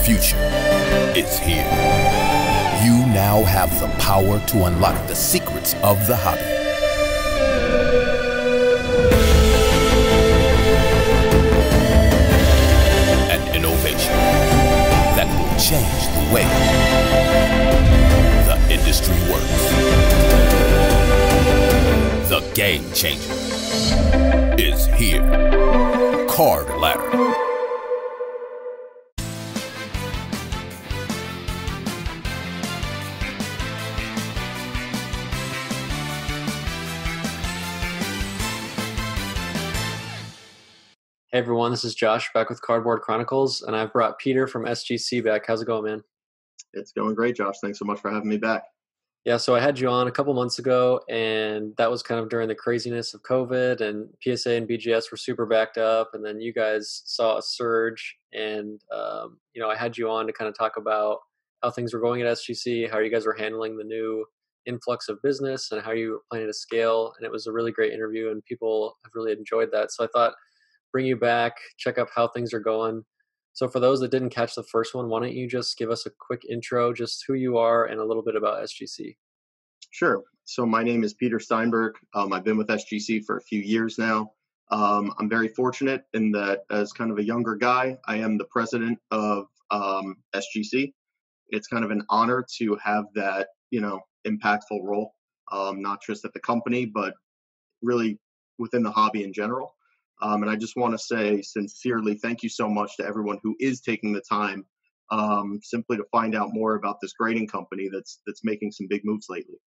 future is here. You now have the power to unlock the secrets of the hobby. An innovation that will change the way the industry works. The game changer is here. Card Ladder. Hey everyone, this is Josh back with Cardboard Chronicles, and I've brought Peter from SGC back. How's it going, man? It's going great, Josh. Thanks so much for having me back. Yeah, so I had you on a couple months ago, and that was kind of during the craziness of COVID, and PSA and BGS were super backed up, and then you guys saw a surge, and I had you on to kind of talk about how things were going at SGC, how you guys were handling the new influx of business, and how you were planning to scale, and it was a really great interview, and people have really enjoyed that. So I thought, bring you back, check up how things are going. So for those that didn't catch the first one, why don't you just give us a quick intro, just who you are and a little bit about SGC? Sure. So my name is Peter Steinberg. I've been with SGC for a few years now. I'm very fortunate in that as kind of a younger guy, I am the president of SGC. It's kind of an honor to have that, impactful role, not just at the company, but really within the hobby in general. And I just want to say sincerely, thank you so much to everyone who is taking the time simply to find out more about this grading company that's making some big moves lately.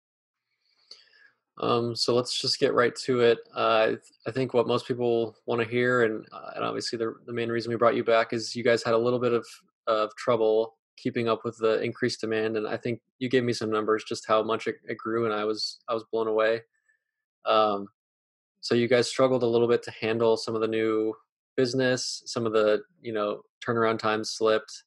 So let's just get right to it. I think what most people want to hear, and obviously the main reason we brought you back is you guys had a little bit of trouble keeping up with the increased demand, and I think you gave me some numbers just how much it grew, and I was blown away. So you guys struggled a little bit to handle some of the new business, some of the, turnaround time slipped.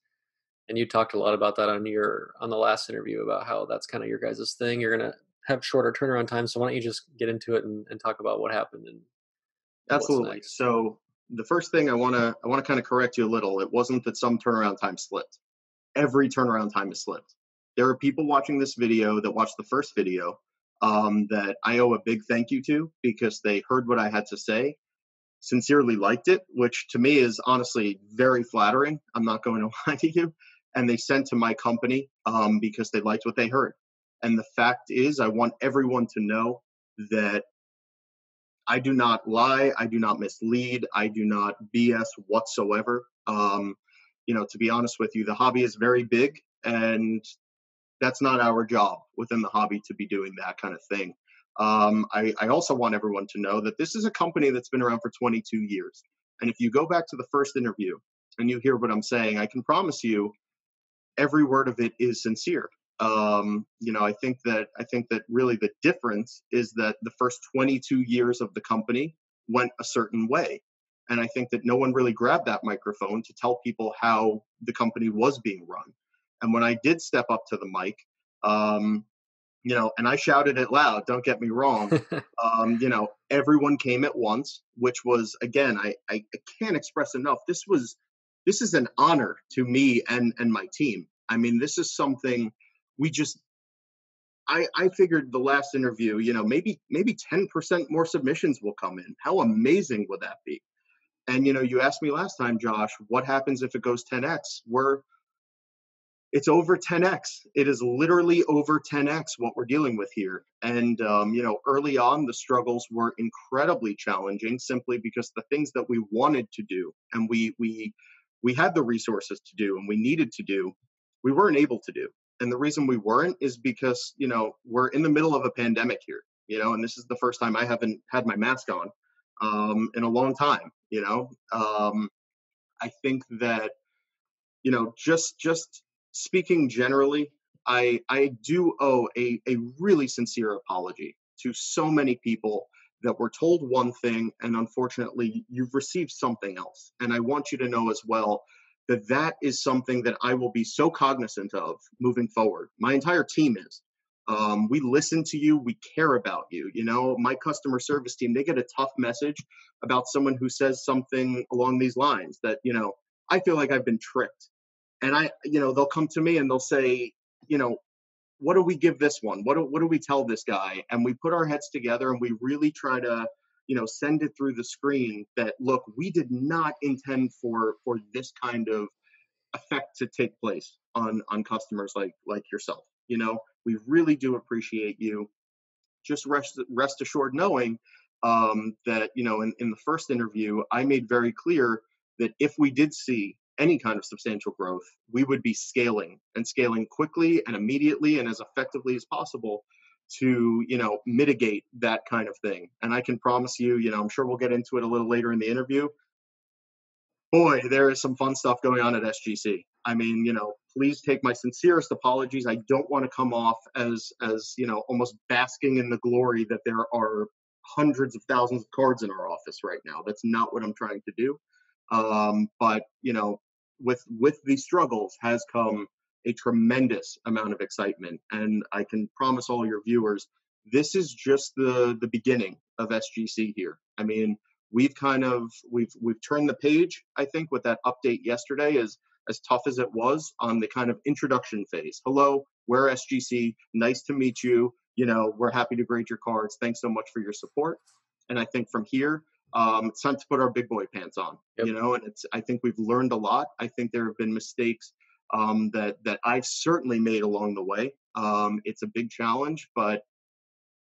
And you talked a lot about that on the last interview about how that's kind of your guys' thing. You're going to have shorter turnaround time. So why don't you just get into it and talk about what happened and Absolutely. So the first thing I want to kind of correct you a little. It wasn't that some turnaround time slipped. Every turnaround time is slipped. There are people watching this video that watched the first video that I owe a big thank you to because they heard what I had to say, sincerely liked it, which to me is honestly very flattering. I'm not going to lie to you. And they sent to my company because they liked what they heard. And the fact is, I want everyone to know that I do not lie. I do not mislead. I do not BS whatsoever. To be honest with you, the hobby is very big, and that's not our job within the hobby to be doing that kind of thing. I also want everyone to know that this is a company that's been around for 22 years. And if you go back to the first interview and you hear what I'm saying, I can promise you every word of it is sincere. I think that really the difference is that the first 22 years of the company went a certain way. And I think that no one really grabbed that microphone to tell people how the company was being run. And when I did step up to the mic, and I shouted it loud, don't get me wrong, everyone came at once, which was, again, I can't express enough. This is an honor to me and my team. I mean, this is something I figured the last interview, maybe 10% more submissions will come in. How amazing would that be? And, you asked me last time, Josh, what happens if it goes 10X? It's over 10X. It is literally over 10X what we're dealing with here. And, early on, the struggles were incredibly challenging simply because the things that we wanted to do and we had the resources to do and we needed to do, we weren't able to do. And the reason we weren't is because, we're in the middle of a pandemic here, and this is the first time I haven't had my mask on in a long time, I think that, just speaking generally, I do owe a really sincere apology to so many people that were told one thing and unfortunately you've received something else. And I want you to know as well that is something that I will be so cognizant of moving forward. My entire team is. We listen to you. We care about you. My customer service team, they get a tough message about someone who says something along these lines that, I feel like I've been tricked. And they'll come to me and they'll say, you know, what do we give this one? What do we tell this guy? And we put our heads together and we really try to, send it through the screen that, look, we did not intend for this kind of effect to take place on customers like yourself. We really do appreciate you. Just rest assured knowing that, in the first interview, I made very clear that if we did see any kind of substantial growth, we would be scaling quickly and immediately and as effectively as possible to, mitigate that kind of thing. And I can promise you, I'm sure we'll get into it a little later in the interview. Boy, there is some fun stuff going on at SGC. I mean, please take my sincerest apologies. I don't want to come off as almost basking in the glory that there are hundreds of thousands of cards in our office right now. That's not what I'm trying to do. But with these struggles has come a tremendous amount of excitement, and I can promise all your viewers, this is just the beginning of SGC here. I mean, we've turned the page, I think, with that update yesterday, as tough as it was on the kind of introduction phase. Hello, we're SGC. Nice to meet you. We're happy to grade your cards. Thanks so much for your support. And I think from here, it's time to put our big boy pants on. Yep. And I think we've learned a lot. I think there have been mistakes that I've certainly made along the way. It's a big challenge, but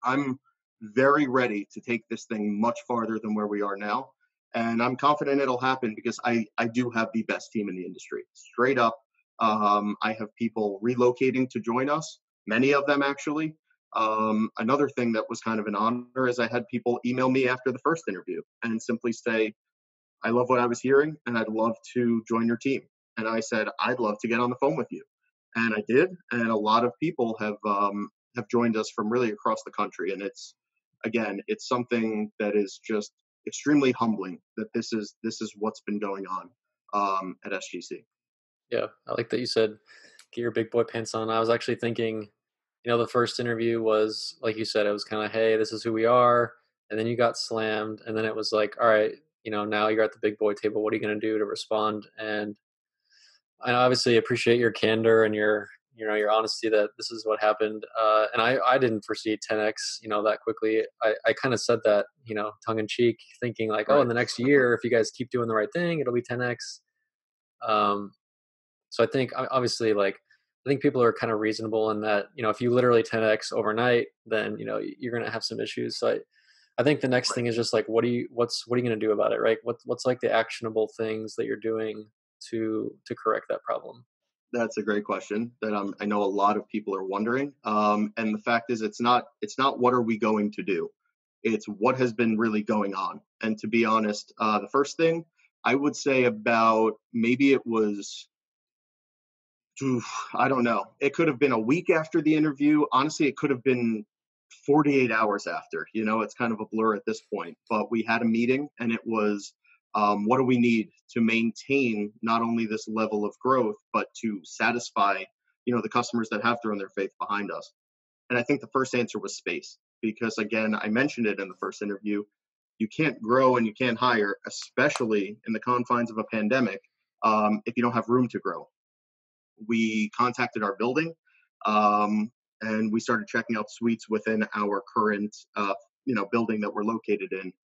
I'm very ready to take this thing much farther than where we are now. And I'm confident it'll happen because I do have the best team in the industry. Straight up, I have people relocating to join us, many of them actually. Another thing that was kind of an honor is I had people email me after the first interview and simply say, I love what I was hearing and I'd love to join your team. And I said, I'd love to get on the phone with you. And I did. And a lot of people have joined us from really across the country. And it's something that is just extremely humbling that this is what's been going on at SGC. Yeah, I like that you said, get your big boy pants on. I was actually thinking, the first interview was, like you said, it was kind of, hey, this is who we are. And then you got slammed. And then it was like, all right, now you're at the big boy table. What are you going to do to respond? And I obviously appreciate your candor and your honesty that this is what happened. And I didn't foresee 10X, that quickly. I kind of said that, tongue in cheek, thinking like, Right. oh, in the next year, if you guys keep doing the right thing, it'll be 10X. So I think obviously, like, I think people are kind of reasonable in that, if you literally 10X overnight, then, you're going to have some issues. So I think the next thing is just like, what are you going to do about it? Right. What's like the actionable things that you're doing to correct that problem? That's a great question that I know a lot of people are wondering. And the fact is, it's not what are we going to do? It's what has been really going on. And to be honest, the first thing I would say about maybe it was, I don't know. It could have been a week after the interview. Honestly, it could have been 48 hours after. It's kind of a blur at this point. But we had a meeting, and it was, what do we need to maintain not only this level of growth, but to satisfy, the customers that have thrown their faith behind us? And I think the first answer was space, because again, I mentioned it in the first interview. You can't grow and you can't hire, especially in the confines of a pandemic, if you don't have room to grow. We contacted our building, and we started checking out suites within our current, building that we're located in.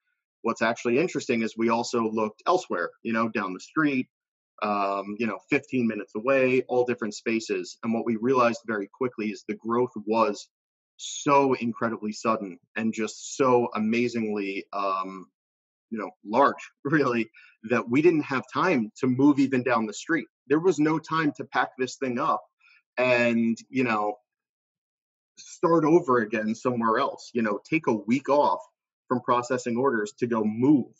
What's actually interesting is we also looked elsewhere, down the street, 15 minutes away, all different spaces. And what we realized very quickly is the growth was so incredibly sudden and just so amazingly, large, really, that we didn't have time to move even down the street. There was no time to pack this thing up and, start over again somewhere else, take a week off from processing orders to go move.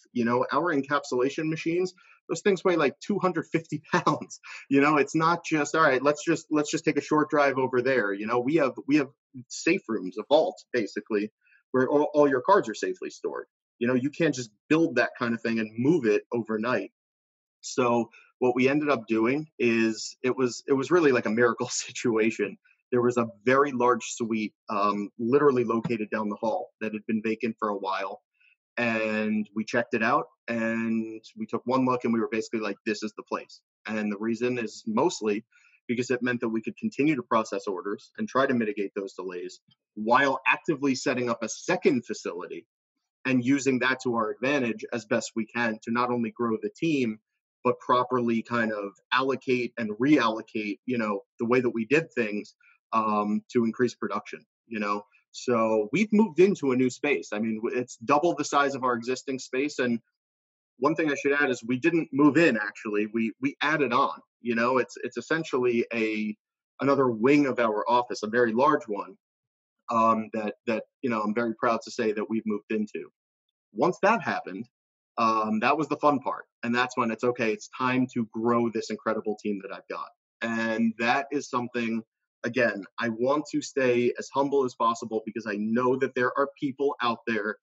Our encapsulation machines, those things weigh like 250 pounds. It's not just, all right, let's just take a short drive over there. We have safe rooms, a vault, basically, where all your cards are safely stored. You can't just build that kind of thing and move it overnight. So what we ended up doing is it was really like a miracle situation. There was a very large suite, literally located down the hall, that had been vacant for a while. and we checked it out, and we took one look, and we were basically like, this is the place. And the reason is mostly because it meant that we could continue to process orders and try to mitigate those delays while actively setting up a second facility and using that to our advantage as best we can to not only grow the team, but properly kind of allocate and reallocate, the way that we did things, to increase production. So we've moved into a new space. I mean, it's double the size of our existing space. And one thing I should add is we didn't move in, actually. We added on. It's essentially another wing of our office, a very large one, that I'm very proud to say that we've moved into. Once that happened, that was the fun part. And that's when it's okay, it's time to grow this incredible team that I've got. And that is something, again, I want to stay as humble as possible because I know that there are people out there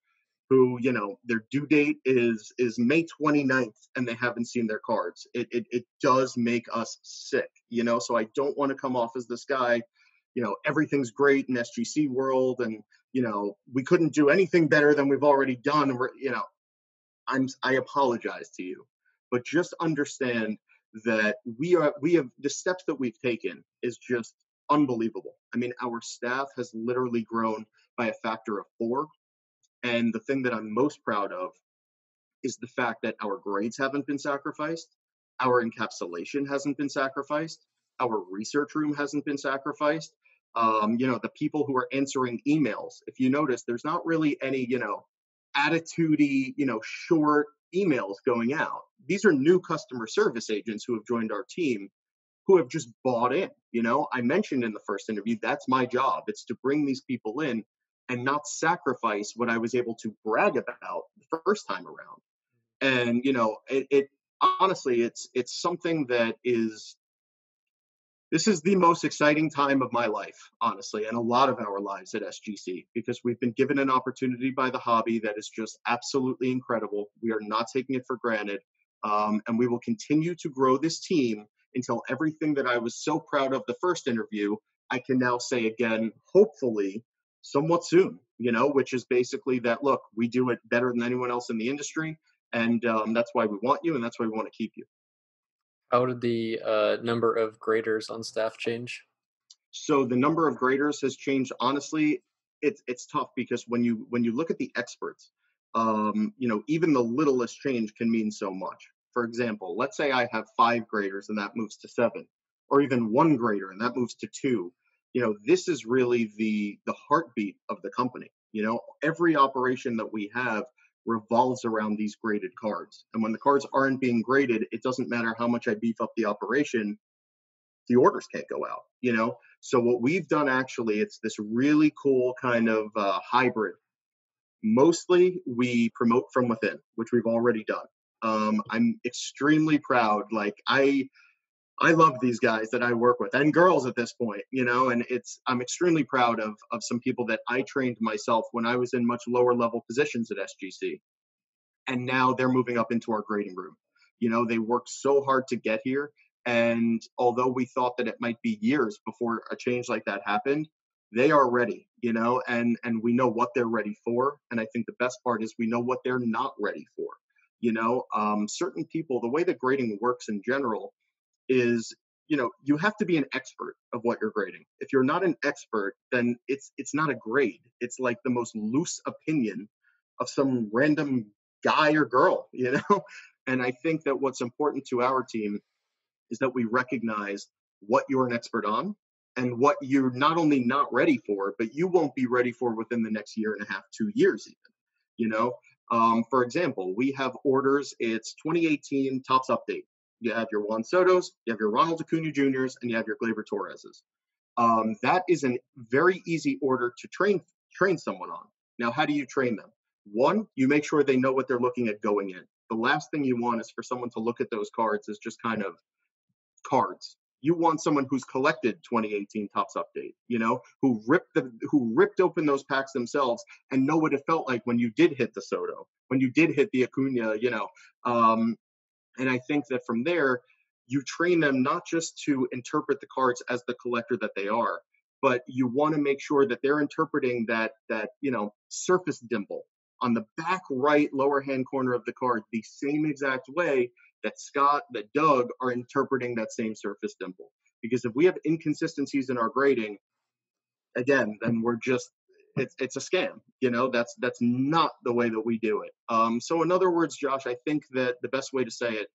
who, their due date is May 29th and they haven't seen their cards. It does make us sick, so I don't want to come off as this guy, everything's great in SGC world and, we couldn't do anything better than we've already done. I apologize to you, but just understand that we have the steps that we've taken is just unbelievable. I mean, our staff has literally grown by a factor of 4. And the thing that I'm most proud of is the fact that our grades haven't been sacrificed, our encapsulation hasn't been sacrificed, our research room hasn't been sacrificed. The people who are answering emails, if you notice, there's not really any, attitude-y, short emails going out. These are new customer service agents who have joined our team who have just bought in. I mentioned in the first interview, that's my job. It's to bring these people in and not sacrifice what I was able to brag about the first time around. And, it honestly, it's something that this is the most exciting time of my life, honestly, and a lot of our lives at SGC, because we've been given an opportunity by the hobby that is just absolutely incredible. We are not taking it for granted. And we will continue to grow this team until everything that I was so proud of the first interview, I can now say again, hopefully, somewhat soon, which is basically that, look, we do it better than anyone else in the industry. And that's why we want you, and that's why we want to keep you. How did the number of graders on staff change? So the number of graders has changed. Honestly, it's tough because when you look at the experts, even the littlest change can mean so much. For example, let's say I have 5 graders and that moves to 7, or even 1 grader and that moves to 2. This is really the heartbeat of the company. Every operation that we have revolves around these graded cards. And when the cards aren't being graded, it doesn't matter how much I beef up the operation, the orders can't go out, So what we've done, actually, it's this really cool kind of hybrid. Mostly we promote from within, which we've already done. I'm extremely proud. Like I love these guys that I work with, and girls at this point, and I'm extremely proud of some people that I trained myself when I was in much lower level positions at SGC. And now they're moving up into our grading room. They worked so hard to get here. And although we thought that it might be years before a change like that happened, they are ready, and we know what they're ready for. And I think the best part is we know what they're not ready for. Certain people, the way that grading works in general is, you have to be an expert of what you're grading. If you're not an expert, then it's not a grade. It's like the most loose opinion of some random guy or girl, And I think that what's important to our team is that we recognize what you're an expert on and what you're not only not ready for, but you won't be ready for within the next 1.5 years, 2 years even. For example, we have orders, it's 2018 Topps Update. You have your Juan Sotos, you have your Ronald Acuna Juniors, and you have your Gleyber Torreses. That is a very easy order to train someone on. Now, how do you train them? 1, you make sure they know what they're looking at going in. The last thing you want is for someone to look at those cards as just kind of cards. You want someone who's collected 2018 Topps Update, who ripped open those packs themselves and know what it felt like when you did hit the Soto, when you did hit the Acuna, and I think that from there, you train them not just to interpret the cards as the collector that they are, but you want to make sure that they're interpreting that surface dimple on the back right lower hand corner of the card the same exact way that Scott, that Doug are interpreting that same surface dimple. Because if we have inconsistencies in our grading, again, then we're just it's a scam. That's not the way that we do it. So in other words, Josh, I think that the best way to say it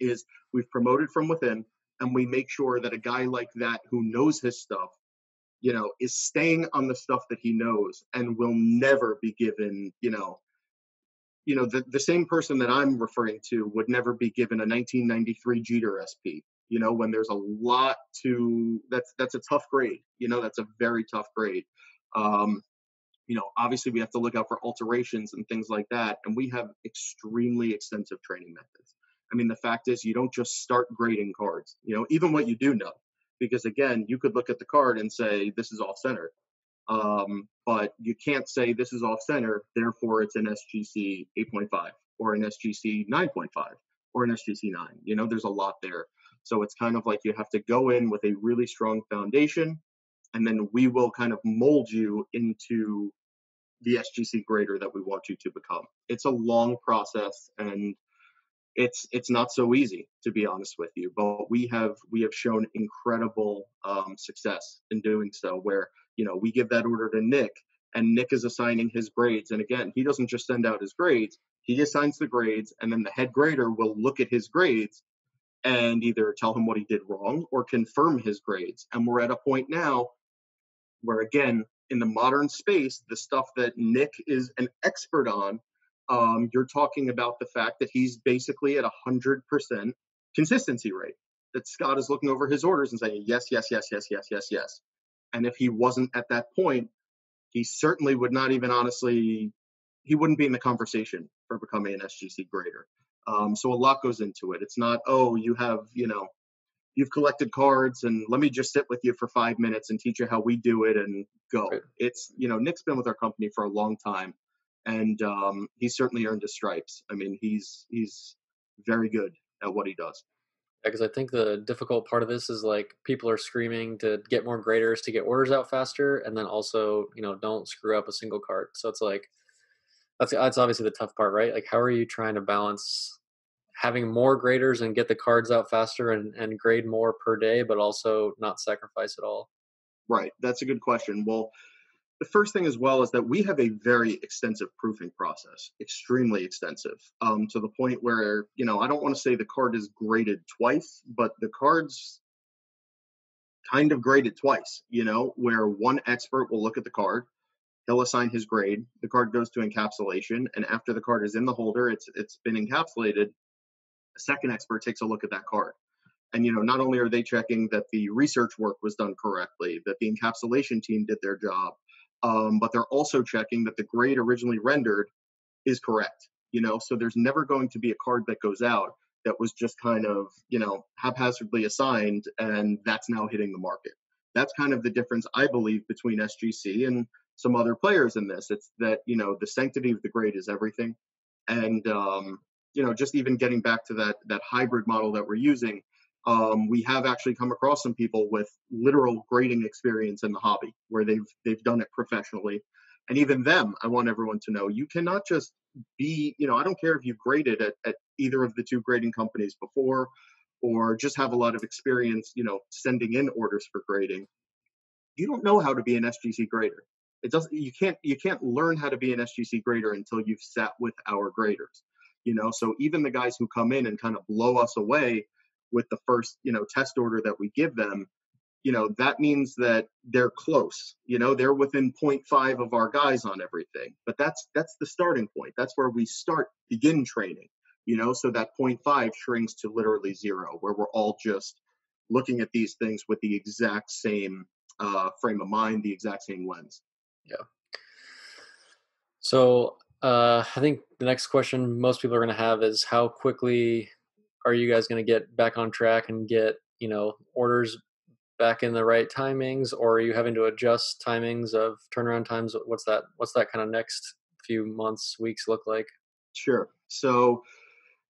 is we've promoted from within, and we make sure that a guy like that who knows his stuff, is staying on the stuff that he knows and will never be given, the same person that I'm referring to would never be given a 1993 Jeter SP, when there's a lot that's a tough grade, that's a very tough grade. Obviously we have to look out for alterations and things like that. And we have extremely extensive training methods. I mean, the fact is you don't just start grading cards, even what you do know, because again, you could look at the card and say, this is off center. But you can't say this is off center, therefore it's an SGC 8.5 or an SGC 9.5 or an SGC 9. There's a lot there. So it's kind of like you have to go in with a really strong foundation, and then we will kind of mold you into the SGC grader that we want you to become. It's a long process, and it's not so easy, to be honest with you, but we have shown incredible success in doing so, where we give that order to Nick, and Nick is assigning his grades. And again, he doesn't just send out his grades, he assigns the grades, and then the head grader will look at his grades and either tell him what he did wrong or confirm his grades. And we're at a point now where, again, in the modern space, the stuff that Nick is an expert on, you're talking about the fact that he's basically at 100% consistency rate. That Scott is looking over his orders and saying, yes, yes, yes, yes, yes, yes, yes. And if he wasn't at that point, he certainly would not even he wouldn't be in the conversation for becoming an SGC grader. So a lot goes into it. It's not, you've collected cards and let me just sit with you for 5 minutes and teach you how we do it and go. Right. It's, Nick's been with our company for a long time, and he's certainly earned his stripes. I mean, he's very good at what he does. Yeah, because I think the difficult part of this is like people are screaming to get more graders to get orders out faster, and then also, don't screw up a single card. So it's like, that's obviously the tough part, right? Like, how are you trying to balance having more graders and get the cards out faster and grade more per day, but also not sacrifice it all? Right. That's a good question. Well, the first thing as well is that we have a very extensive proofing process, extremely extensive, to the point where, I don't want to say the card is graded twice, but the card's kind of graded twice, where one expert will look at the card, he'll assign his grade, the card goes to encapsulation, and after the card is in the holder, it's been encapsulated, a second expert takes a look at that card. And, not only are they checking that the research work was done correctly, that the encapsulation team did their job, but they're also checking that the grade originally rendered is correct. So there's never going to be a card that goes out that was just kind of, haphazardly assigned, and that's now hitting the market. That's kind of the difference, I believe, between SGC and some other players in this. It's that, the sanctity of the grade is everything. And, just even getting back to that hybrid model that we're using, we have actually come across some people with literal grading experience in the hobby where they've done it professionally. And even them, I want everyone to know, you cannot just be, I don't care if you've graded at either of the two grading companies before, or just have a lot of experience, sending in orders for grading. You don't know how to be an SGC grader. You can't learn how to be an SGC grader until you've sat with our graders. So even the guys who come in and kind of blow us away with the first, test order that we give them, that means that they're close, they're within 0.5 of our guys on everything. But that's the starting point. That's where we begin training, so that 0.5 shrinks to literally 0, where we're all just looking at these things with the exact same frame of mind, the exact same lens. Yeah. So I think the next question most people are going to have is, how quickly are you guys going to get back on track and get, orders back in the right timings, or are you having to adjust timings of turnaround times? What's that kind of next few months, weeks look like? Sure. So,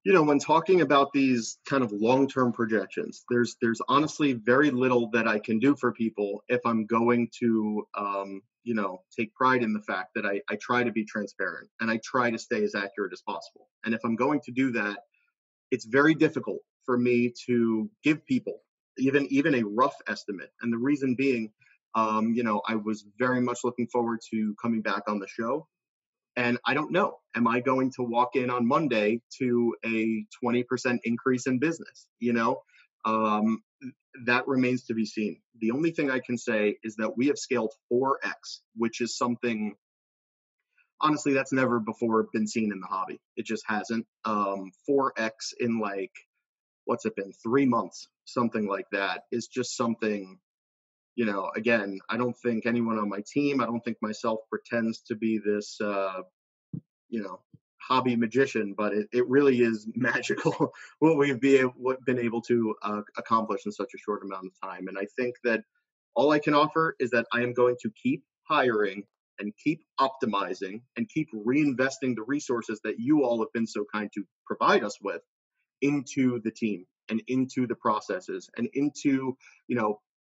when talking about these kind of long-term projections, there's honestly very little that I can do for people if I'm going to take pride in the fact that I try to be transparent and I try to stay as accurate as possible. And if I'm going to do that, it's very difficult for me to give people even a rough estimate. And the reason being, I was very much looking forward to coming back on the show. And I don't know, am I going to walk in on Monday to a 20% increase in business? Um, that remains to be seen. The only thing I can say is that we have scaled 4x, which is something, honestly, that's never before been seen in the hobby. It just hasn't. 4x in what's it been, 3 months, something like that, is just something, again, I don't think anyone on my team, I don't think myself pretends to be this, hobby magician, but it really is magical what we've been able to accomplish in such a short amount of time. And I think that all I can offer is that I am going to keep hiring and keep optimizing and keep reinvesting the resources that you all have been so kind to provide us with into the team and into the processes and into,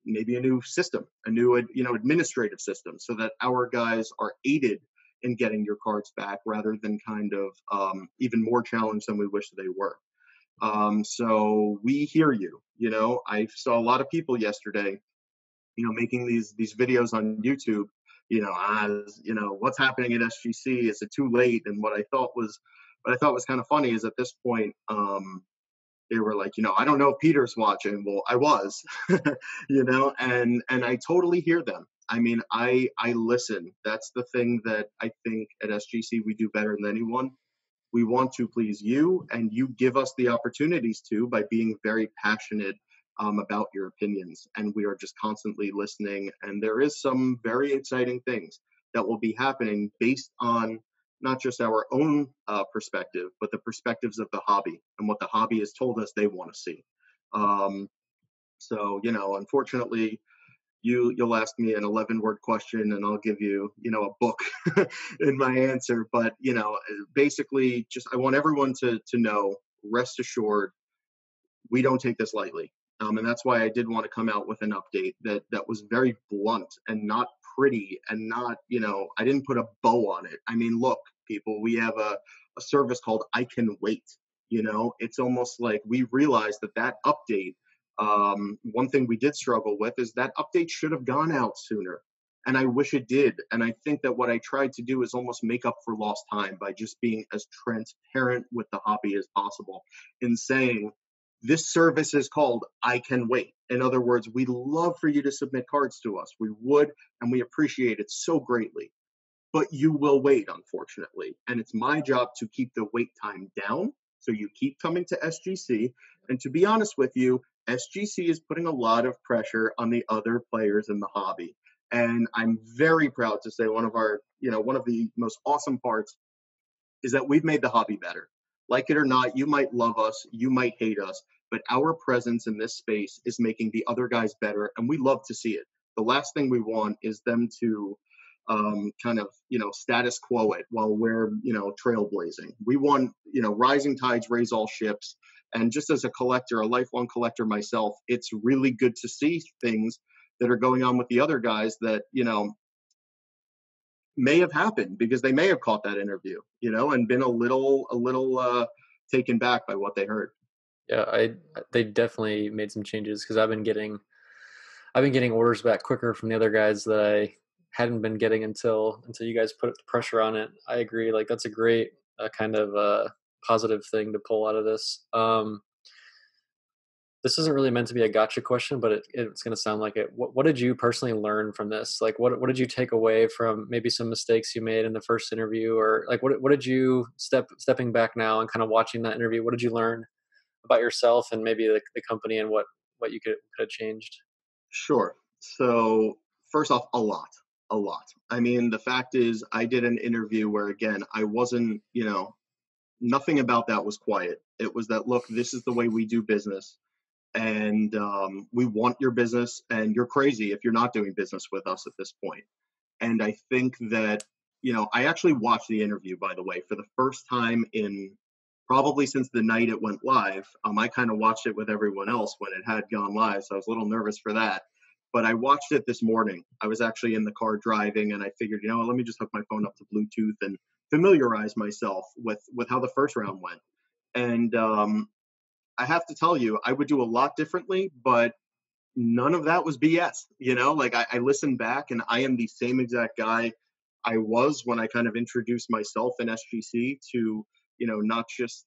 maybe a new system, a new, administrative system, so that our guys are aided in getting your cards back rather than kind of even more challenged than we wish they were. So we hear you. I saw a lot of people yesterday, making these videos on YouTube, what's happening at SGC? Is it too late? And what I thought was kind of funny is at this point, they were like, I don't know if Peter's watching. Well, I was, and I totally hear them. I mean, I listen. That's the thing that I think at SGC we do better than anyone. We want to please you, and you give us the opportunities to by being very passionate about your opinions. And we are just constantly listening. And there is some very exciting things that will be happening based on not just our own perspective, but the perspectives of the hobby and what the hobby has told us they want to see. So, unfortunately, you'll ask me an 11-word question and I'll give you, a book in my answer. But, basically just, I want everyone to know, rest assured, we don't take this lightly. And that's why I did want to come out with an update that was very blunt and not pretty and not, I didn't put a bow on it. I mean, look, people, we have a service called I Can Wait. It's almost like we realized that update, one thing we did struggle with is that update should have gone out sooner. And I wish it did. And I think that what I tried to do is almost make up for lost time by just being as transparent with the hobby as possible in saying, this service is called I Can Wait. In other words, we'd love for you to submit cards to us. We would, and we appreciate it so greatly. But you will wait, unfortunately. And it's my job to keep the wait time down so you keep coming to SGC. And to be honest with you, SGC is putting a lot of pressure on the other players in the hobby. And I'm very proud to say one of the most awesome parts is that we've made the hobby better. Like it or not, you might love us, you might hate us, but our presence in this space is making the other guys better, and we love to see it. The last thing we want is them to status quo it while we're, trailblazing. We want, rising tides raise all ships. And just as a collector, a lifelong collector myself, it's really good to see things that are going on with the other guys that, may have happened because they may have caught that interview, and been a little taken back by what they heard. Yeah, they definitely made some changes because I've been getting orders back quicker from the other guys that I hadn't been getting until you guys put the pressure on it. I agree. Like that's a great kind of positive thing to pull out of this. This isn't really meant to be a gotcha question, but it's going to sound like it. What did you personally learn from this? Like, what did you take away from maybe some mistakes you made in the first interview, or like what did you stepping back now and kind of watching that interview? What did you learn about yourself and maybe the company and what you could have changed? Sure. So first off, a lot. I mean, the fact is, I did an interview where again, I wasn't, nothing about that was quiet. It was that, look, this is the way we do business. And we want your business, and you're crazy if you're not doing business with us at this point. And I think that, I actually watched the interview, by the way, for the first time in probably since the night it went live. I kind of watched it with everyone else when it had gone live, so I was a little nervous for that. but I watched it this morning. I was actually in the car driving, and I figured, you know, let me just hook my phone up to Bluetooth and familiarize myself with how the first round went. And I have to tell you, I would do a lot differently, but none of that was BS. You know, like I listened back, and I am the same exact guy I was when I kind of introduced myself in SGC to, you know, not just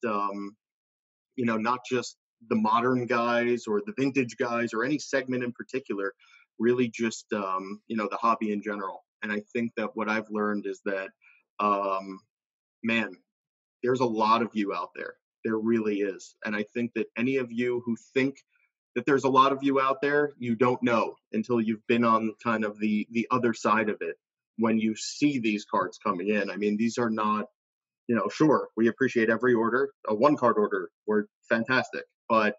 the modern guys or the vintage guys or any segment in particular, really just, the hobby in general. And I think that what I've learned is that, man, there's a lot of you out there. There really is. And I think that any of you who think that there's a lot of you out there, you don't know until you've been on kind of the other side of it. When you see these cards coming in, I mean, these are not, sure, we appreciate every order. A 1-card order, we're fantastic. But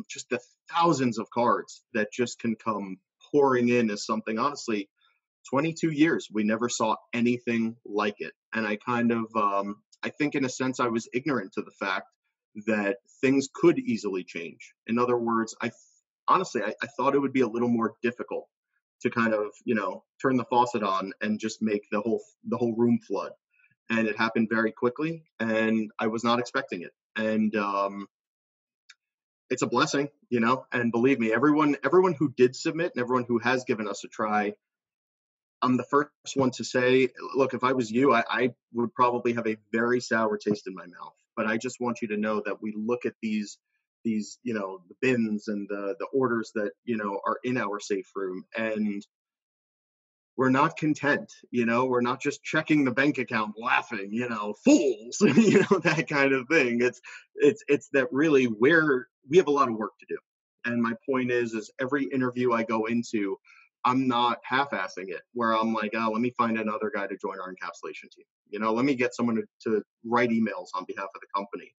just the thousands of cards that just can come pouring in is something, honestly, 22 years, we never saw anything like it. And I kind of, I think in a sense, I was ignorant to the fact that things could easily change. In other words, I thought it would be a little more difficult to kind of, turn the faucet on and just make the whole room flood. And it happened very quickly, and I was not expecting it. And it's a blessing, and believe me, everyone who did submit and everyone who has given us a try, I'm the first one to say, look, if I was you, I would probably have a very sour taste in my mouth. But I just want you to know that we look at these the bins and the orders that, are in our safe room, and we're not content, we're not just checking the bank account laughing, fools, that kind of thing. It's that really we have a lot of work to do. And my point is every interview I go into, I'm not half-assing it, where I'm like, oh, let me find another guy to join our encapsulation team. Let me get someone to write emails on behalf of the company.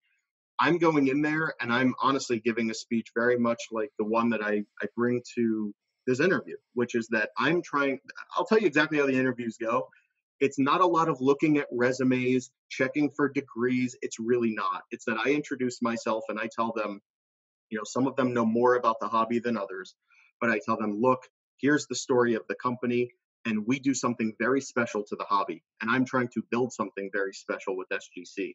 I'm going in there, and I'm honestly giving a speech very much like the one that I bring to this interview, which is that I'll tell you exactly how the interviews go. It's not a lot of looking at resumes, checking for degrees. It's really not. It's that I introduce myself and I tell them, some of them know more about the hobby than others, but I tell them, look, here's the story of the company, and we do something very special to the hobby. And I'm trying to build something very special with SGC.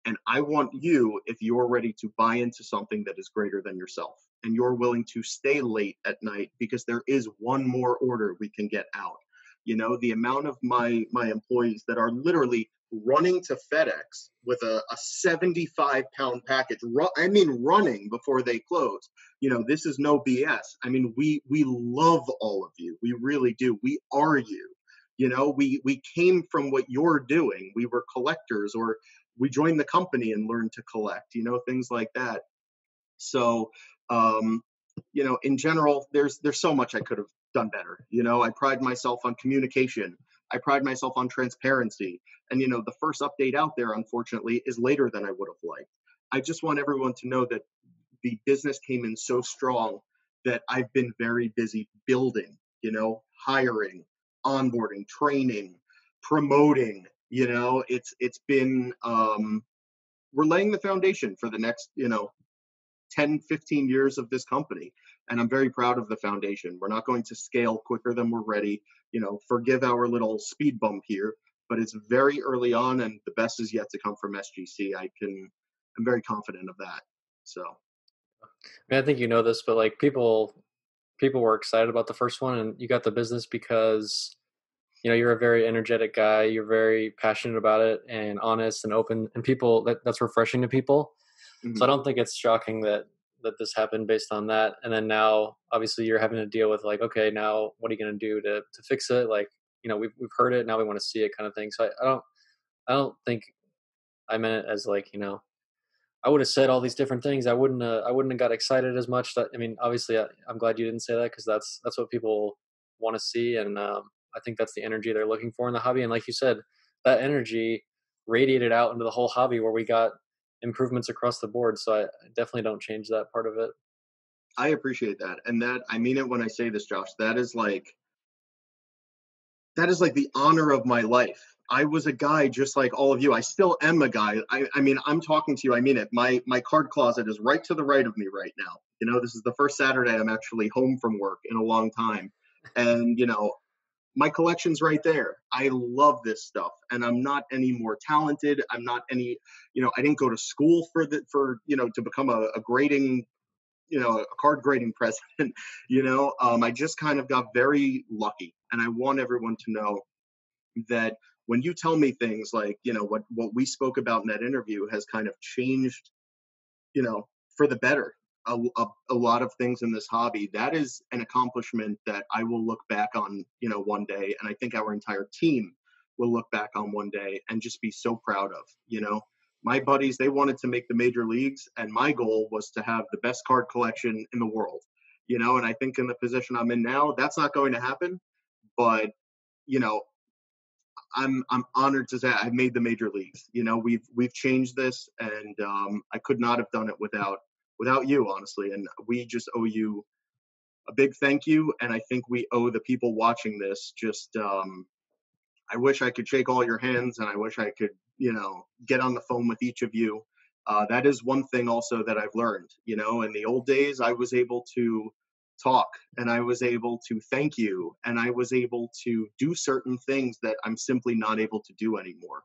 And I want you, if you're ready to buy into something that is greater than yourself, and you're willing to stay late at night because there is one more order we can get out. The amount of my employees that are literally running to FedEx with a 75-pound package, running before they close. This is no BS. I mean, we love all of you. We really do. We are you. We came from what you're doing. We were collectors, or we joined the company and learned to collect, things like that. So, in general, there's so much I could have done better. I pride myself on communication. I pride myself on transparency. And, the first update out there, unfortunately, is later than I would have liked. I just want everyone to know that the business came in so strong that I've been very busy building, hiring, onboarding, training, promoting. It's been, we're laying the foundation for the next, 10, 15 years of this company. And I'm very proud of the foundation. We're not going to scale quicker than we're ready. Forgive our little speed bump here, but it's very early on, and the best is yet to come from SGC. I'm very confident of that. So, I think this, but like people were excited about the first one, and you got the business because you're a very energetic guy. You're very passionate about it and honest and open, and that's refreshing to people. Mm-hmm. So I don't think it's shocking that this happened based on that. And then now, obviously, you're having to deal with like, okay, now what are you going to do to fix it? Like, we've heard it, now we want to see it, kind of thing. So I don't think I meant it as like, I would have said all these different things. I wouldn't have got excited as much. Obviously, I'm glad you didn't say that, because that's what people want to see, and I think that's the energy they're looking for in the hobby. And like you said, that energy radiated out into the whole hobby, where we got improvements across the board. So I definitely don't change that part of it. I appreciate that. And that, I mean it when I say this, Josh, that is like the honor of my life. I was a guy just like all of you. I still am a guy. I mean, I'm talking to you. I mean it. My card closet is right to the right of me right now. This is the first Saturday I'm actually home from work in a long time. And, my collection's right there. I love this stuff, and I'm not any more talented. I'm not any, I didn't go to school to become a grading, a card grading president. I just kind of got very lucky, and I want everyone to know that when you tell me things like, what we spoke about in that interview has kind of changed, for the better, a lot of things in this hobby. That is an accomplishment that I will look back on, one day. And I think our entire team will look back on one day and just be so proud of. My buddies, they wanted to make the major leagues, and my goal was to have the best card collection in the world, and I think in the position I'm in now, that's not going to happen. But, I'm honored to say I've made the major leagues. We've changed this, and I could not have done it without you, honestly. And we just owe you a big thank you. And I think we owe the people watching this just, I wish I could shake all your hands, and I wish I could, get on the phone with each of you. That is one thing also that I've learned. In the old days, I was able to talk, and I was able to thank you, and I was able to do certain things that I'm simply not able to do anymore.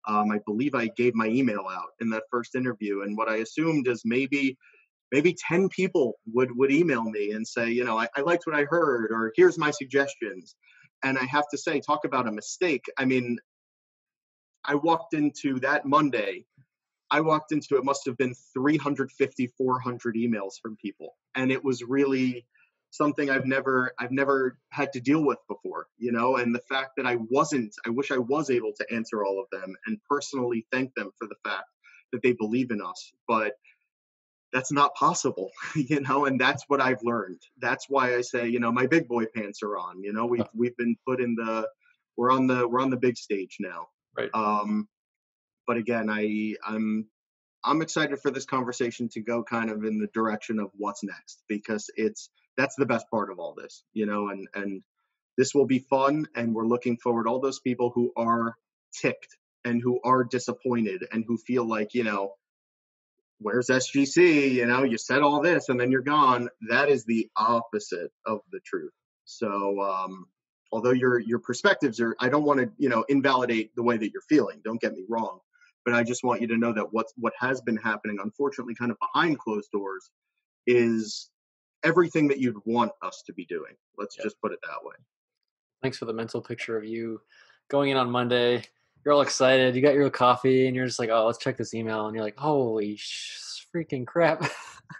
I believe I gave my email out in that first interview, and what I assumed is maybe 10 people would email me and say, I liked what I heard, or here's my suggestions. And I have to say, talk about a mistake. I mean, I walked into that Monday, it must have been 350, 400 emails from people. And it was really something I've never had to deal with before, and the fact that I wish I was able to answer all of them and personally thank them for the fact that they believe in us. But that's not possible, and that's what I've learned. That's why I say, my big boy pants are on. We've been put in we're on the big stage now. Right. But again, I'm excited for this conversation to go kind of in the direction of what's next, because that's the best part of all this, and this will be fun. And we're looking forward, all those people who are ticked and who are disappointed and who feel like, where's SGC? You said all this and then you're gone. That is the opposite of the truth. So, although your perspectives are, I don't want to, invalidate the way that you're feeling. Don't get me wrong, but I just want you to know that what has been happening, unfortunately, kind of behind closed doors, is everything that you'd want us to be doing. Let's just put it that way. Thanks for the mental picture of you going in on Monday. You're all excited. You got your coffee, and you're just like, "Oh, let's check this email." And you're like, "Holy freaking crap!"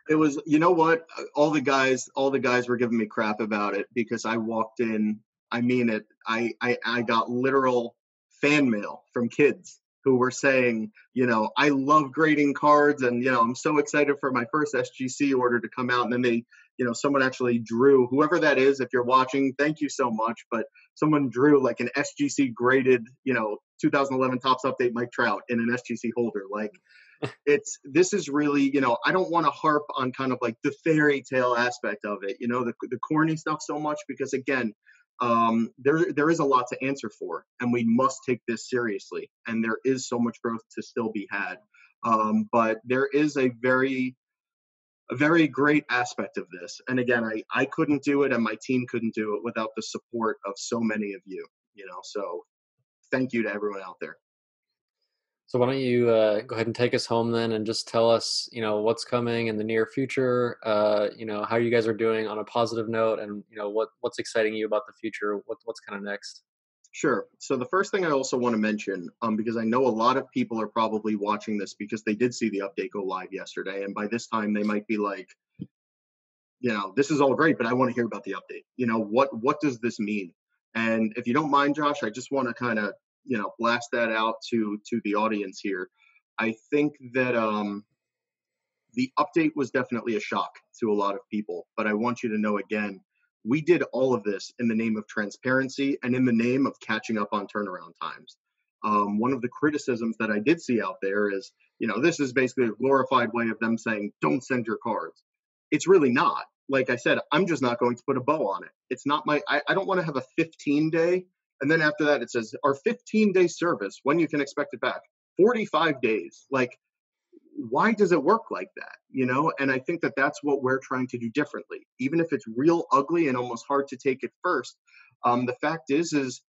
It was, what? All the guys were giving me crap about it because I walked in. I mean it. I got literal fan mail from kids who were saying, I love grading cards, and I'm so excited for my first SGC order to come out. And then they, someone actually drew, whoever that is, if you're watching, thank you so much. But someone drew like an SGC graded, 2011 Topps Update Mike Trout in an SGC holder. Like, this is really, I don't want to harp on kind of like the fairy tale aspect of it, the corny stuff so much, because again, there is a lot to answer for, and we must take this seriously. And there is so much growth to still be had. But there is a very great aspect of this. And again, I couldn't do it, and my team couldn't do it without the support of so many of you, so thank you to everyone out there. So why don't you go ahead and take us home then, and just tell us, what's coming in the near future, how you guys are doing on a positive note, and, what's exciting you about the future, what's kind of next. Sure. So the first thing I also want to mention, because I know a lot of people are probably watching this because they did see the update go live yesterday. And by this time they might be like, this is all great, but I want to hear about the update. What does this mean? And if you don't mind, Josh, I just want to kind of, blast that out to the audience here. I think that the update was definitely a shock to a lot of people, but I want you to know, again, we did all of this in the name of transparency and in the name of catching up on turnaround times. One of the criticisms that I did see out there is, this is basically a glorified way of them saying, don't send your cards. It's really not. Like I said, I'm just not going to put a bow on it. It's not I don't want to have a 15-day. And then after that, it says our 15-day service, when you can expect it back, 45 days. Like, why does it work like that? And I think that that's what we're trying to do differently, even if it's real ugly and almost hard to take at first. The fact is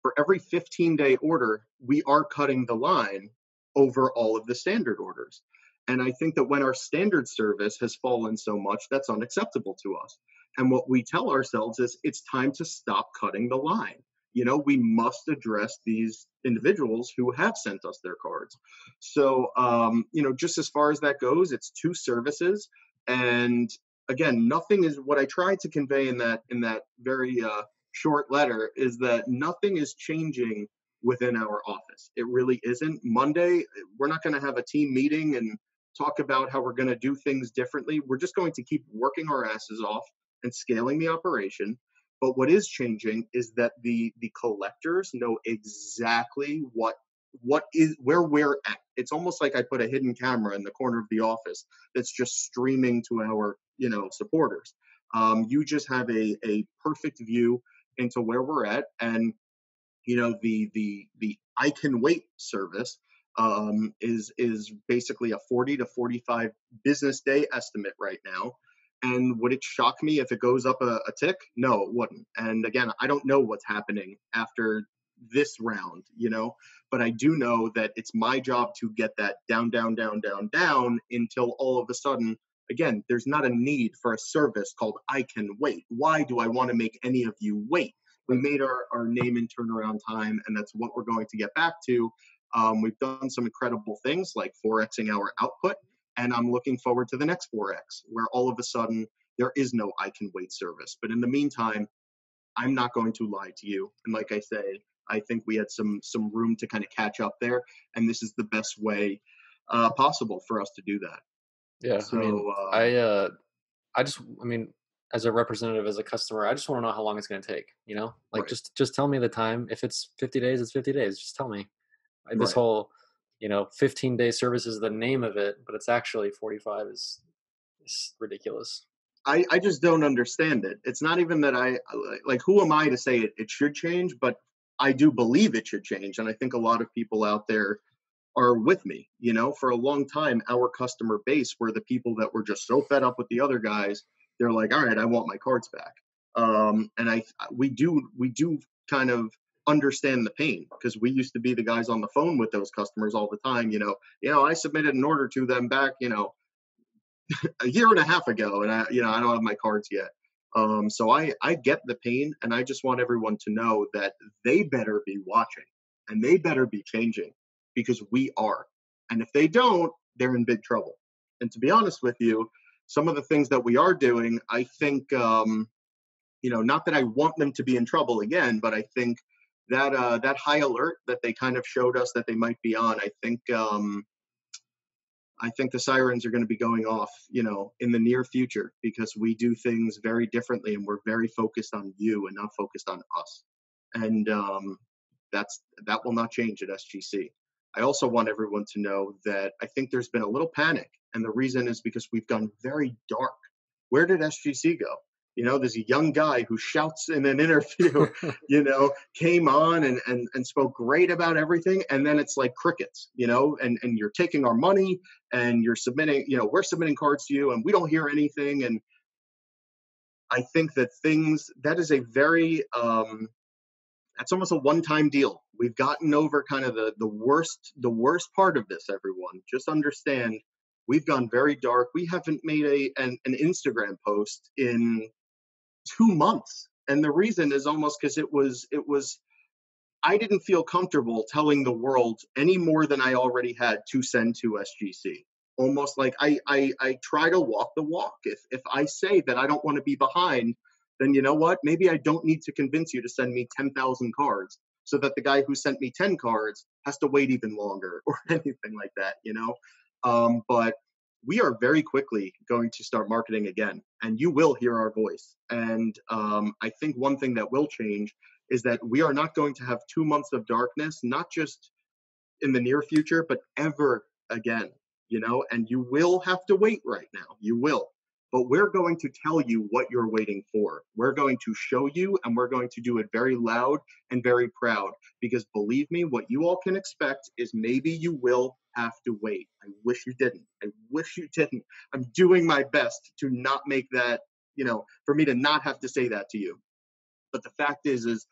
for every 15-day order, we are cutting the line over all of the standard orders. And I think that when our standard service has fallen so much, that's unacceptable to us. And what we tell ourselves is it's time to stop cutting the line. We must address these individuals who have sent us their cards. So, just as far as that goes, it's two services. And again, nothing is what I tried to convey in that very short letter is that nothing is changing within our office. It really isn't. Monday, we're not going to have a team meeting and talk about how we're going to do things differently. We're just going to keep working our asses off and scaling the operation. But what is changing is that the collectors know exactly where we're at. It's almost like I put a hidden camera in the corner of the office that's just streaming to our supporters. You just have a perfect view into where we're at, and the I can wait service is basically a 40 to 45 business day estimate right now. And would it shock me if it goes up a tick? No, it wouldn't. And again, I don't know what's happening after this round, but I do know that it's my job to get that down, down, down, down, down until all of a sudden, again, there's not a need for a service called I can wait. Why do I want to make any of you wait? We made our name and turnaround time, and that's what we're going to get back to. We've done some incredible things like 4Xing our output, and I'm looking forward to the next 4X, where all of a sudden there is no I can wait service. But in the meantime, I'm not going to lie to you. And like I say, I think we had some room to kind of catch up there, and this is the best way possible for us to do that. Yeah, so, I mean, as a representative, as a customer, I just want to know how long it's going to take, like right. just tell me the time. If it's 50 days, it's 50 days. Just tell me. This whole, 15-day service is the name of it, but it's actually 45 is ridiculous. I just don't understand it. It's not even that who am I to say it should change, but I do believe it should change. And I think a lot of people out there are with me. For a long time, our customer base were the people that were just so fed up with the other guys. They're like, all right, I want my cards back. And we do kind of understand the pain, because we used to be the guys on the phone with those customers all the time. I submitted an order to them back, a year and a half ago, and I don't have my cards yet. So I get the pain, and I just want everyone to know that they better be watching and they better be changing, because we are. And if they don't, they're in big trouble. And to be honest with you, some of the things that we are doing, I think, not that I want them to be in trouble again, but I think that high alert that they kind of showed us that they might be on, I think the sirens are going to be going off, in the near future, because we do things very differently, and we're very focused on you and not focused on us. And that will not change at SGC. I also want everyone to know that I think there's been a little panic, and the reason is because we've gone very dark. Where did SGC go? There's a young guy who shouts in an interview, came on and spoke great about everything. And then it's like crickets, and you're taking our money and you're submitting, we're submitting cards to you and we don't hear anything. And I think that is a very, that's almost a one-time deal. We've gotten over kind of the worst part of this, everyone. Just understand, we've gone very dark. We haven't made an Instagram post in 2 months. And the reason is almost because it was I didn't feel comfortable telling the world any more than I already had to send to SGC. Almost like I try to walk the walk. If I say that I don't want to be behind, then you know what? Maybe I don't need to convince you to send me 10,000 cards so that the guy who sent me 10 cards has to wait even longer or anything like that, But we are very quickly going to start marketing again, and you will hear our voice. And I think one thing that will change is that we are not going to have 2 months of darkness, not just in the near future, but ever again, and you will have to wait right now. You will. But we're going to tell you what you're waiting for. We're going to show you, and we're going to do it very loud and very proud, because believe me, what you all can expect is maybe you will have to wait. I wish you didn't. I wish you didn't. I'm doing my best to not make that, for me to not have to say that to you. But the fact is,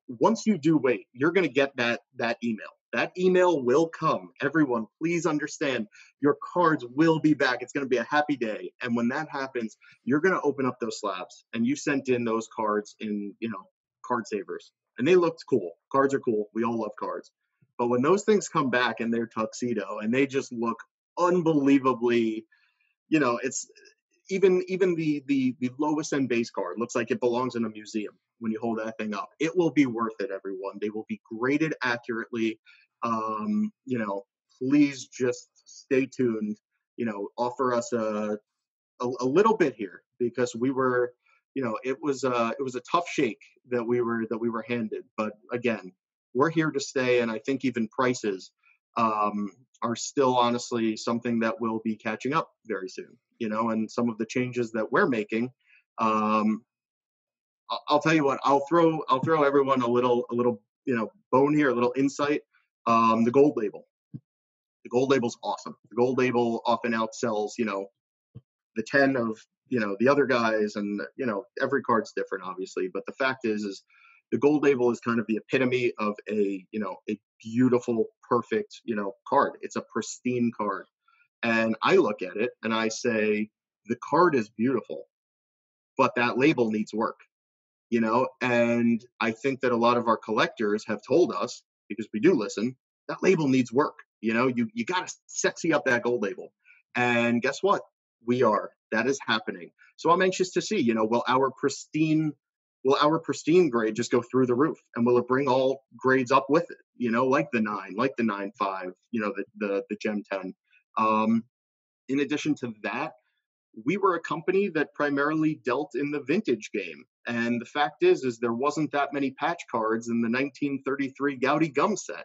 once you do wait, you're going to get that email. That email will come. Everyone, please understand, your cards will be back. It's going to be a happy day. And when that happens, you're going to open up those slabs, and you sent in those cards in, card savers, and they looked cool. Cards are cool. We all love cards. But when those things come back in their tuxedo and they just look unbelievably, it's even the lowest end base card looks like it belongs in a museum when you hold that thing up. It will be worth it, everyone. They will be graded accurately. Please just stay tuned. Offer us a little bit here, because we were, it was a tough shake that we were handed. But again, we're here to stay, and I think even prices are still honestly something that will be catching up very soon. And some of the changes that we're making. I'll tell you what. I'll throw everyone a little bone here, a little insight. The gold label. The gold label's awesome. The gold label often outsells the 10 of the other guys, and every card's different, obviously. But the fact is the gold label is kind of the epitome of a beautiful, perfect card. It's a pristine card, and I look at it and I say the card is beautiful, but that label needs work. And I think that a lot of our collectors have told us, because we do listen, that label needs work. You got to sexy up that gold label. And guess what? That is happening. So I'm anxious to see, will our pristine grade just go through the roof, and will it bring all grades up with it? Like the 9, like the 9.5, the Gem 10. In addition to that, we were a company that primarily dealt in the vintage game. And the fact is there wasn't that many patch cards in the 1933 Gaudy Gum set,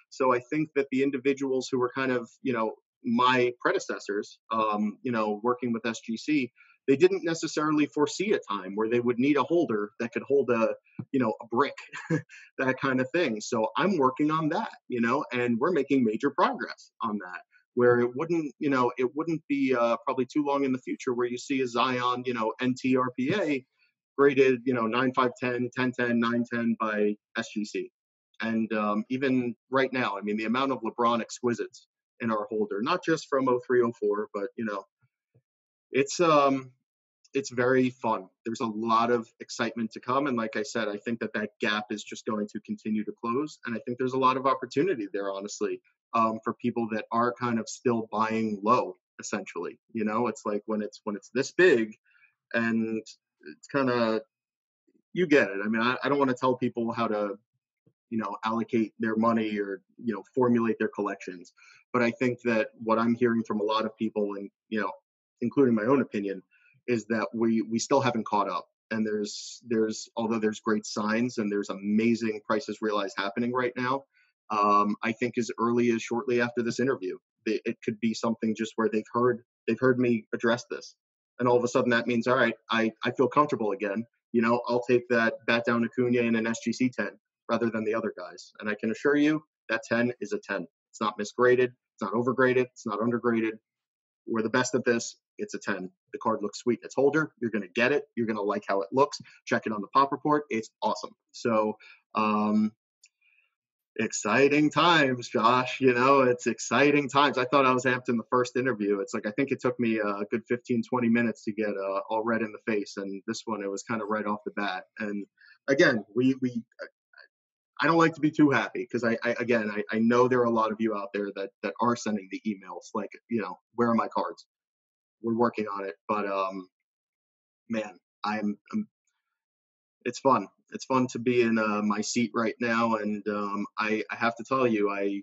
So I think that the individuals who were kind of, my predecessors, working with SGC, they didn't necessarily foresee a time where they would need a holder that could hold a brick, that kind of thing. So I'm working on that, and we're making major progress on that, where it wouldn't be probably too long in the future where you see a Zion, NTRPA graded, 9.510, 1010, 910 by SGC. And even right now, I mean, the amount of LeBron exquisites in our holder, not just from 0304, but it's very fun. There's a lot of excitement to come, and like I said, I think that gap is just going to continue to close, and I think there's a lot of opportunity there, honestly, for people that are kind of still buying low, essentially. It's like when it's this big, and it's kind of, you get it. I mean, I don't want to tell people how to allocate their money or formulate their collections, but I think that what I'm hearing from a lot of people, and including my own opinion, is that we still haven't caught up. And there's although there's great signs and there's amazing prices realized happening right now, I think as early as shortly after this interview, it could be something just where they've heard me address this, and all of a sudden that means, all right, I feel comfortable again. I'll take that bat down Acuna in an SGC 10 rather than the other guys. And I can assure you that 10 is a 10. It's not misgraded. It's not overgraded. It's not undergraded. We're the best at this. It's a 10. The card looks sweet in its holder. You're going to get it. You're going to like how it looks. Check it on the pop report. It's awesome. So, exciting times, Josh. It's exciting times. I thought I was amped in the first interview. It's like, I think it took me a good 15, 20 minutes to get all red in the face. And this one, it was kind of right off the bat. And again, I don't like to be too happy, because I know there are a lot of you out there that are sending the emails like, where are my cards? We're working on it, but man, it's fun. It's fun to be in my seat right now, and I have to tell you, I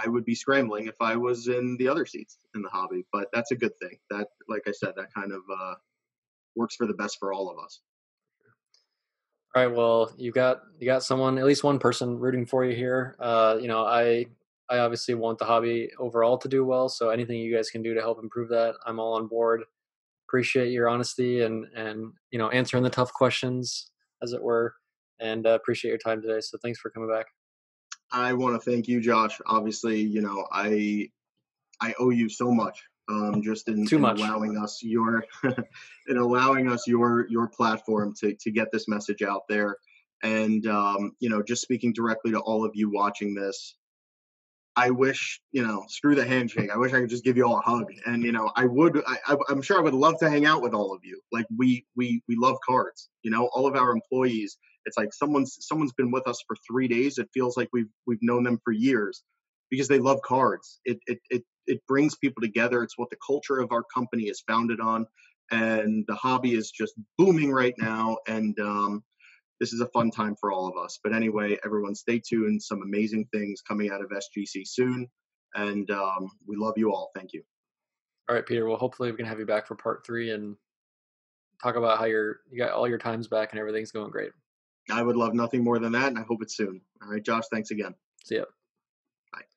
would be scrambling if I was in the other seats in the hobby, but that's a good thing. That, like I said, that kind of works for the best for all of us. All right. Well, you got someone, at least one person, rooting for you here. I obviously want the hobby overall to do well. So anything you guys can do to help improve that, I'm all on board. Appreciate your honesty and answering the tough questions, as it were, and appreciate your time today. So thanks for coming back. I want to thank you, Josh. Obviously, I owe you so much, just Too in much. allowing us your in allowing us your platform to get this message out there. And just speaking directly to all of you watching this, I wish, screw the handshake. I wish I could just give you all a hug. And I'm sure I would love to hang out with all of you. Like we love cards. All of our employees. It's like someone's been with us for 3 days. It feels like we've known them for years because they love cards. It brings people together. It's what the culture of our company is founded on, and the hobby is just booming right now. And this is a fun time for all of us. But anyway, everyone stay tuned. Some amazing things coming out of SGC soon. And we love you all. Thank you. All right, Peter. Well, hopefully we can have you back for part 3 and talk about how you got all your times back and everything's going great. I would love nothing more than that, and I hope it's soon. All right, Josh, thanks again. See ya. Bye.